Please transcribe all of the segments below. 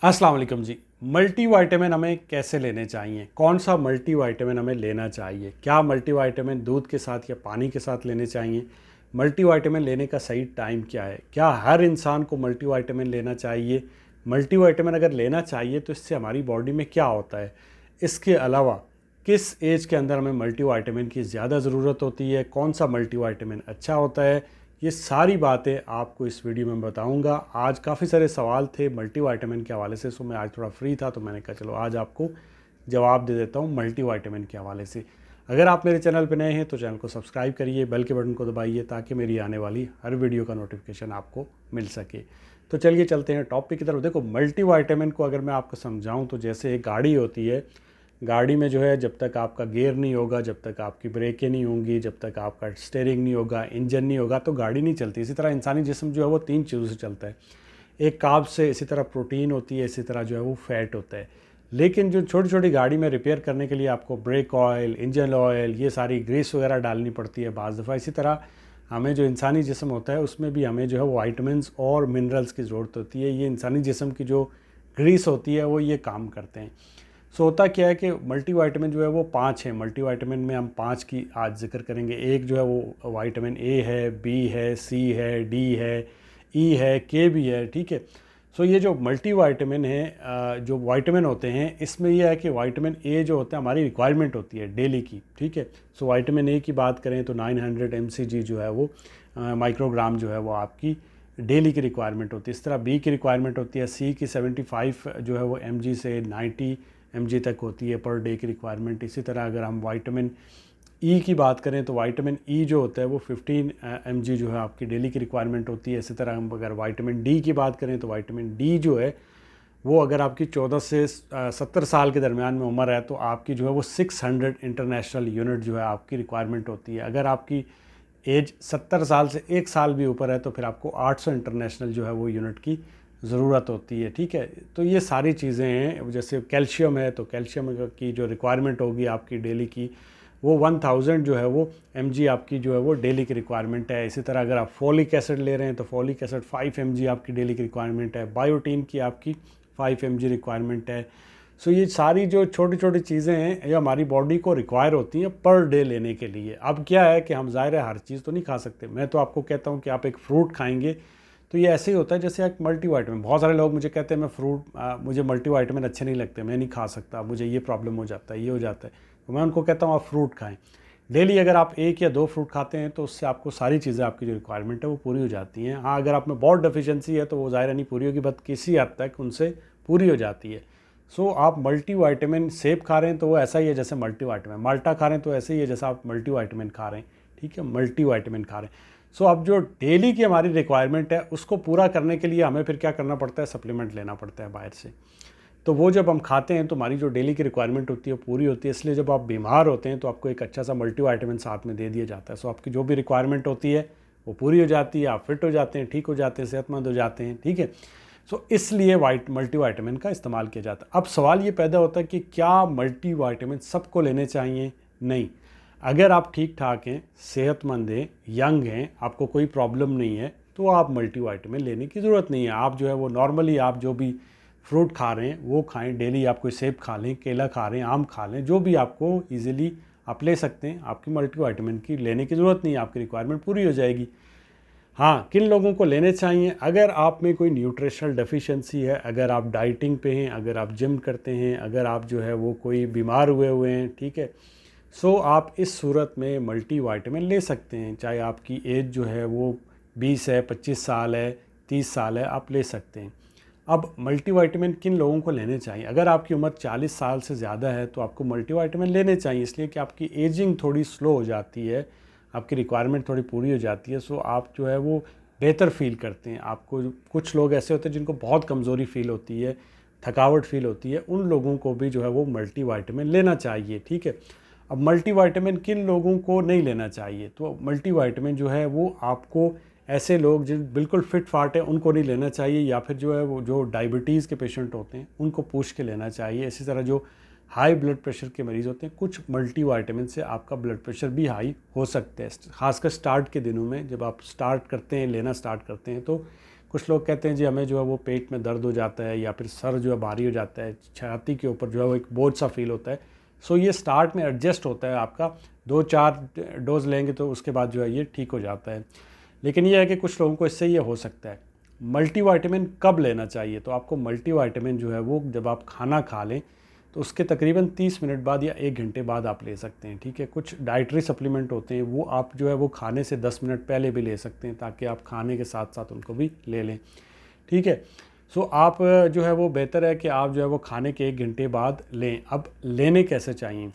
अस्सलाम वालेकुम जी। मल्टीविटामिन हमें कैसे लेने चाहिए? कौन सा मल्टीविटामिन हमें लेना चाहिए? क्या मल्टीविटामिन दूध के साथ या पानी के साथ लेने चाहिए? मल्टीविटामिन लेने का सही टाइम क्या है? क्या हर इंसान को मल्टीविटामिन लेना चाहिए? मल्टीविटामिन अगर लेना चाहिए तो इससे हमारी बॉडी में क्या होता है? इसके अलावा किस एज के अंदर हमें मल्टीविटामिन की ज़्यादा ज़रूरत होती है? कौन सा मल्टीविटामिन अच्छा होता है? ये सारी बातें आपको इस वीडियो में बताऊंगा। आज काफ़ी सारे सवाल थे मल्टीविटामिन के हवाले से, सो मैं आज थोड़ा फ्री था तो मैंने कहा चलो आज आपको जवाब दे देता हूँ मल्टीविटामिन के हवाले से। अगर आप मेरे चैनल पर नए हैं तो चैनल को सब्सक्राइब करिए, बेल के बटन को दबाइए ताकि मेरी आने वाली हर वीडियो का नोटिफिकेशन आपको मिल सके। तो चलिए चलते हैं टॉपिक की तरफ। देखो, मल्टीविटामिन को अगर मैं आपको समझाऊँ तो जैसे एक गाड़ी होती है, गाड़ी में जो है जब तक आपका गियर नहीं होगा, जब तक आपकी ब्रेकें नहीं होंगी, जब तक आपका स्टीयरिंग नहीं होगा, इंजन नहीं होगा तो गाड़ी नहीं चलती। इसी तरह इंसानी जिस्म जो है वो तीन चीज़ों से चलता है, एक कार्ब से, इसी तरह प्रोटीन होती है, इसी तरह जो है वो फैट होता है। लेकिन जो छोटी छोटी गाड़ी में रिपेयर करने के लिए आपको ब्रेक ऑयल, इंजन ऑयल, ये सारी ग्रीस वगैरह डालनी पड़ती है बाज़ दफ़ा। इसी तरह हमें जो इंसानी जिस्म होता है उसमें भी हमें जो है वो वाइटमिनस और मिनरल्स की ज़रूरत होती है। ये इंसानी जिस्म की जो ग्रीस होती है वो ये काम करते हैं। सो होता क्या है कि मल्टीविटामिन जो है वो 5 है। मल्टीविटामिन में हम 5 की आज जिक्र करेंगे। एक जो है वो विटामिन ए है, बी है, सी है, डी है, ई है, के भी है, ठीक है। सो ये जो मल्टीविटामिन है, जो विटामिन होते हैं, इसमें यह है कि विटामिन ए जो होता है हमारी रिक्वायरमेंट होती है डेली की, ठीक है। सो विटामिन ए की बात करें तो 900 mcg जो है वो माइक्रोग्राम जो है वो आपकी डेली की रिक्वायरमेंट होती है। इस तरह बी की रिक्वायरमेंट होती है, सी की 75 जो है वो mg से 90 mg तक होती है पर डे की रिक्वायरमेंट। इसी तरह अगर हम विटामिन ई की बात करें तो विटामिन ई जो होता है वो 15 mg जो है आपकी डेली की रिक्वायरमेंट होती है। इसी तरह हम अगर विटामिन डी की बात करें तो विटामिन डी जो है वो अगर आपकी 14 से 70 साल के दरमियान में उम्र है तो आपकी जो है वो 600 इंटरनेशनल यूनिट जो है आपकी रिक्वायरमेंट होती है। अगर आपकी एज 70 साल से एक साल भी ऊपर है तो फिर आपको 800 इंटरनेशनल जो है वो यूनिट की ज़रूरत होती है, ठीक है। तो ये सारी चीज़ें हैं। जैसे कैल्शियम है तो कैल्शियम की जो रिक्वायरमेंट होगी आपकी डेली की वो 1000 जो है वो mg आपकी जो है वो डेली की रिक्वायरमेंट है। इसी तरह अगर आप फोलिक एसिड ले रहे हैं तो फोलिक एसिड 5 mg आपकी डेली की रिक्वायरमेंट है। बायोटीन की आपकी 5 mg रिक्वायरमेंट है। सो ये सारी जो छोटी छोटी चीज़ें हैं ये हमारी बॉडी को रिक्वायर होती हैं पर डे लेने के लिए। अब क्या है कि हम ज़ाहिर है हर चीज़ तो नहीं खा सकते। मैं तो आपको कहता हूँ कि आप एक फ़्रूट खाएंगे तो ये ऐसे ही होता है जैसे एक मल्टीविटामिन। बहुत सारे लोग मुझे कहते हैं मैं मुझे मल्टीविटामिन अच्छे नहीं लगते, मैं नहीं खा सकता, मुझे ये प्रॉब्लम हो जाता है, ये हो जाता है। तो मैं उनको कहता हूँ आप फ्रूट खाएं। डेली अगर आप 1 या 2 फ्रूट खाते हैं तो उससे आपको सारी चीज़ें, आपकी जो रिक्वायरमेंट है वो पूरी हो जाती हैं। हाँ, अगर आप में बहुत डेफिशिएंसी है तो वो ज़ाहिर नहीं पूरी होगी, बट किसी हद तक उनसे पूरी हो जाती है। सो आप मल्टीविटामिन सेब खा रहे हैं तो वो ऐसा ही है जैसे मल्टीविटामिन, माल्टा खा रहे हैं तो ऐसे ही है जैसा आप मल्टीविटामिन खा रहे हैं, ठीक है, मल्टीविटामिन खा रहे हैं। सो अब जो डेली की हमारी रिक्वायरमेंट है उसको पूरा करने के लिए हमें फिर क्या करना पड़ता है, सप्लीमेंट लेना पड़ता है बाहर से। तो वो जब हम खाते हैं तो हमारी जो डेली की रिक्वायरमेंट होती है वो पूरी होती है। इसलिए जब आप बीमार होते हैं तो आपको एक अच्छा सा मल्टीविटामिन साथ में दे दिया जाता है। सो आपकी जो भी रिक्वायरमेंट होती है वो पूरी हो जाती है, आप फिट हो जाते हैं, ठीक हो जाते हैं, सेहतमंद हो जाते हैं, ठीक है। सो इसलिए मल्टीविटामिन का इस्तेमाल किया जाता है। अब सवाल ये पैदा होता है कि क्या मल्टीविटामिन सबको लेने चाहिए? नहीं। अगर आप ठीक ठाक हैं, सेहतमंद हैं, यंग हैं, आपको कोई प्रॉब्लम नहीं है तो आप मल्टीविटामिन लेने की ज़रूरत नहीं है। आप जो है वो नॉर्मली आप जो भी फ्रूट खा रहे हैं वो खाएं। डेली आप कोई सेब खा लें, केला खा रहे हैं, आम खा लें, जो भी आपको ईजिली आप ले सकते हैं। आपकी मल्टीविटामिन की लेने की ज़रूरत नहीं है, आपकी रिक्वायरमेंट पूरी हो जाएगी। हाँ, किन लोगों को लेने चाहिए? अगर आप में कोई न्यूट्रिशनल डेफिशिएंसी है, अगर आप डाइटिंग पे हैं, अगर आप जिम करते हैं, अगर आप जो है वो कोई बीमार हुए हैं, ठीक है, सो आप इस सूरत में मल्टीविटामिन ले सकते हैं। चाहे आपकी एज जो है वो 20 है, 25 साल है, 30 साल है, आप ले सकते हैं। अब मल्टीविटामिन किन लोगों को लेने चाहिए? अगर आपकी उम्र 40 साल से ज़्यादा है तो आपको मल्टीविटामिन लेने चाहिए, इसलिए कि आपकी एजिंग थोड़ी स्लो हो जाती है, आपकी रिक्वायरमेंट थोड़ी पूरी हो जाती है। सो आप जो है वो बेहतर फील करते हैं। आपको कुछ लोग ऐसे होते हैं जिनको बहुत कमज़ोरी फील होती है, थकावट फील होती है, उन लोगों को भी जो है वो मल्टीविटामिन लेना चाहिए, ठीक है। अब मल्टीविटामिन किन लोगों को नहीं लेना चाहिए? तो मल्टीविटामिन जो है वो आपको ऐसे लोग जिन बिल्कुल फिट फाट है उनको नहीं लेना चाहिए, या फिर जो है वो जो डायबिटीज़ के पेशेंट होते हैं उनको पूछ के लेना चाहिए। इसी तरह जो हाई ब्लड प्रेशर के मरीज़ होते हैं, कुछ मल्टीविटामिन से आपका ब्लड प्रेशर भी हाई हो सकता है, खासकर स्टार्ट के दिनों में। जब आप स्टार्ट करते हैं, लेना स्टार्ट करते हैं तो कुछ लोग कहते हैं जी हमें जो है वो पेट में दर्द हो जाता है या फिर सर जो है भारी हो जाता है, छाती के ऊपर जो है वो एक बोझ सा फील होता है। सो ये स्टार्ट में एडजस्ट होता है, आपका 2-4 डोज लेंगे तो उसके बाद जो है ये ठीक हो जाता है। लेकिन ये है कि कुछ लोगों को इससे ये हो सकता है। मल्टीविटामिन कब लेना चाहिए? तो आपको मल्टीविटामिन जो है वो जब आप खाना खा लें तो उसके तकरीबन 30 मिनट बाद या 1 घंटे बाद आप ले सकते हैं, ठीक है। कुछ डाइटरी सप्लीमेंट होते हैं वो आप जो है वो खाने से 10 मिनट पहले भी ले सकते हैं, ताकि आप खाने के साथ साथ उनको भी ले लें, ठीक है। सो आप जो है वो बेहतर है कि आप जो है वो खाने के 1 घंटे बाद लें। अब लेने कैसे चाहिए?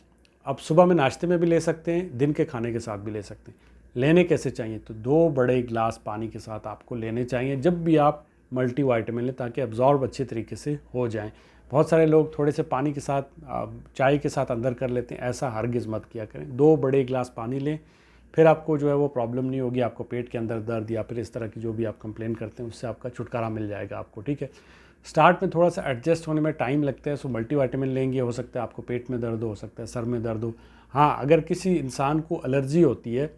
आप सुबह में नाश्ते में भी ले सकते हैं, दिन के खाने के साथ भी ले सकते हैं। लेने कैसे चाहिए? तो 2 बड़े गिलास पानी के साथ आपको लेने चाहिए जब भी आप मल्टीविटामिन लें, ताकि एब्जॉर्ब अच्छे तरीके से हो जाएं। बहुत सारे लोग थोड़े से पानी के साथ चाय के साथ अंदर कर लेते हैं, ऐसा हरगिज़ मत किया करें। 2 बड़े गिलास पानी लें, फिर आपको जो है वो प्रॉब्लम नहीं होगी, आपको पेट के अंदर दर्द या फिर इस तरह की जो भी आप कंप्लेन करते हैं उससे आपका छुटकारा मिल जाएगा आपको, ठीक है। स्टार्ट में थोड़ा सा एडजस्ट होने में टाइम लगता है, सो मल्टीविटामिन लेंगे, हो सकता है आपको पेट में दर्द हो सकता है, सर में दर्द हो। हाँ, अगर किसी इंसान को एलर्जी होती है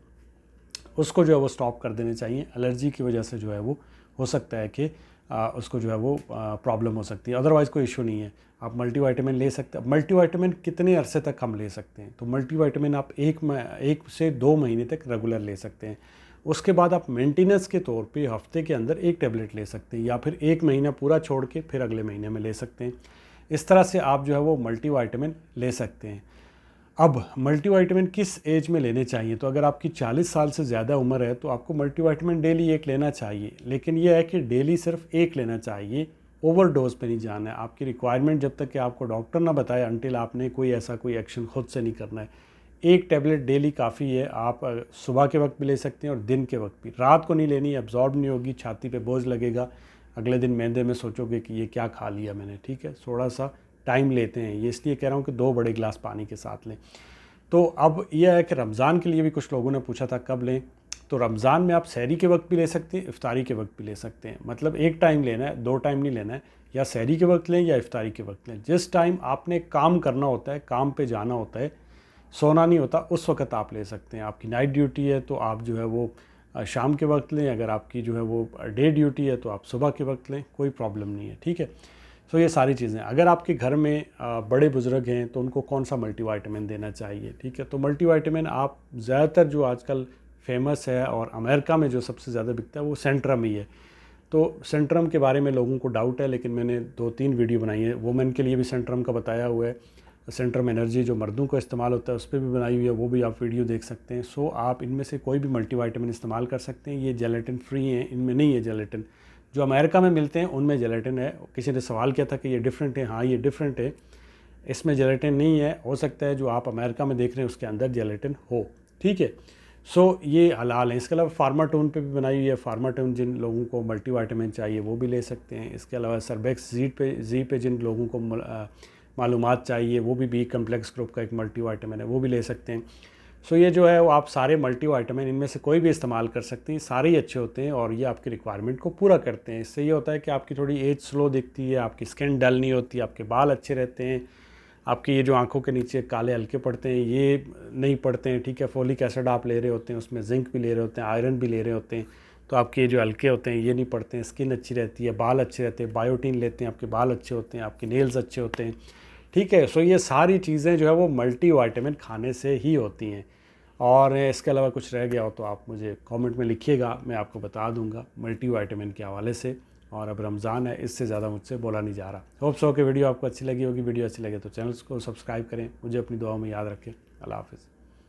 उसको जो है वो स्टॉप कर देने चाहिए। एलर्जी की वजह से जो है वो हो सकता है कि उसको जो है वो प्रॉब्लम हो सकती है, अदरवाइज़ कोई इशू नहीं है। आप मल्टीविटामिन ले सकते हैं। मल्टीविटामिन कितने अरसे तक हम ले सकते हैं? तो मल्टीविटामिन आप 1 से 2 महीने तक रेगुलर ले सकते हैं। उसके बाद आप मेंटेनेंस के तौर पे हफ्ते के अंदर 1 टैबलेट ले सकते हैं, या फिर 1 महीना पूरा छोड़ के फिर अगले महीने में ले सकते हैं। इस तरह से आप जो है वो मल्टीविटामिन ले सकते हैं। अब मल्टीविटामिन किस एज में लेने चाहिए? तो अगर आपकी 40 साल से ज़्यादा उम्र है तो आपको मल्टीविटामिन डेली 1 लेना चाहिए, लेकिन यह है कि डेली सिर्फ 1 लेना चाहिए, ओवरडोज पे नहीं जाना है। आपकी रिक्वायरमेंट जब तक कि आपको डॉक्टर ना बताए अनटिल आपने कोई ऐसा कोई एक्शन खुद से नहीं करना है। 1 टैबलेट डेली काफ़ी है। आप सुबह के वक्त भी ले सकते हैं और दिन के वक्त भी। रात को नहीं लेनी, एब्जॉर्ब नहीं होगी, छाती पे बोझ लगेगा, अगले दिन मैदे में सोचोगे कि ये क्या खा लिया मैंने, ठीक है। थोड़ा सा टाइम लेते हैं, ये इसलिए कह रहा हूँ कि 2 बड़े गिलास पानी के साथ लें। तो अब यह है कि रमज़ान के लिए भी कुछ लोगों ने पूछा था कब लें, तो रमज़ान में आप सहरी के वक्त भी ले सकते हैं, इफ्तारी के वक्त भी ले सकते हैं। मतलब 1 टाइम लेना है, 2 टाइम नहीं लेना है। या सहरी के वक्त लें या इफ्तारी के वक्त लें। जिस टाइम आपने काम करना होता है, काम पे जाना होता है, सोना नहीं होता, उस वक्त आप ले सकते हैं। आपकी नाइट ड्यूटी है तो आप जो है वो शाम के वक्त लें, अगर आपकी जो है वो डे ड्यूटी है तो आप सुबह के वक्त लें, कोई प्रॉब्लम नहीं है, ठीक है। सो ये सारी चीज़ें। अगर आपके घर में बड़े बुज़ुर्ग हैं तो उनको कौन सा मल्टीविटामिन देना चाहिए, ठीक है। तो मल्टीविटामिन आप ज़्यादातर जो आजकल फेमस है और अमेरिका में जो सबसे ज़्यादा बिकता है वो सेंट्रम ही है। तो सेंट्रम के बारे में लोगों को डाउट है, लेकिन मैंने 2-3 वीडियो बनाई है। वुमेन के लिए भी सेंट्रम का बताया हुआ है, सेंट्रम एनर्जी जो मर्दों को इस्तेमाल होता है उस पर भी बनाई हुई है, वो भी आप वीडियो देख सकते हैं। सो आप इनमें से कोई भी मल्टीविटामिन इस्तेमाल कर सकते हैं। ये जेलेटिन फ्री हैं, इनमें नहीं है जेलेटिन। जो अमेरिका में मिलते हैं उनमें जेलेटिन है। किसी ने सवाल किया था कि ये डिफरेंट है, हाँ ये डिफरेंट है, इसमें जेलेटिन नहीं है। हो सकता है जो आप अमेरिका में देख रहे हैं उसके अंदर जेलेटिन हो, ठीक है। सो ये हलाल है। इसके अलावा फार्माटोन पे भी बनाई हुई है। फार्माटोन जिन लोगों को मल्टीविटामिन चाहिए वो भी ले सकते हैं। इसके अलावा सर्बेक्स जी पे जिन लोगों को मालूमात चाहिए वो भी बी कम्प्लेक्स ग्रुप का एक मल्टीविटामिन है, वो भी ले सकते हैं। सो ये जो है वो आप सारे मल्टीविटामिन इनमें से कोई भी इस्तेमाल कर सकते हैं, सारे ही अच्छे होते हैं और ये आपकी रिक्वायरमेंट को पूरा करते हैं। इससे ये होता है कि आपकी थोड़ी एज स्लो दिखती है, आपकी स्किन डल नहीं होती, आपके बाल अच्छे रहते हैं, आपकी ये जो आंखों के नीचे काले हल्के पड़ते हैं ये नहीं पड़ते हैं, ठीक है। फोलिक एसिड आप ले रहे होते हैं, उसमें जिंक भी ले रहे होते हैं, आयरन भी ले रहे होते हैं, तो आपके ये जो हल्के होते हैं ये नहीं पड़ते हैं, स्किन अच्छी रहती है, बाल अच्छे रहते हैं, बायोटीन लेते हैं, आपके बाल अच्छे होते हैं, आपके नेल्स अच्छे होते हैं, ठीक है। सो ये सारी चीज़ें जो है वो मल्टीविटामिन खाने से ही होती हैं। और इसके अलावा कुछ रह गया हो तो आप मुझे कमेंट में लिखिएगा, मैं आपको बता दूंगा मल्टीविटामिन के हवाले से। और अब रमज़ान है, इससे ज़्यादा मुझसे बोला नहीं जा रहा। होप सो कि वीडियो आपको अच्छी लगी होगी। वीडियो अच्छी लगे तो चैनल को सब्सक्राइब करें, मुझे अपनी दुआओं में याद रखें। अल्लाह हाफ़िज़।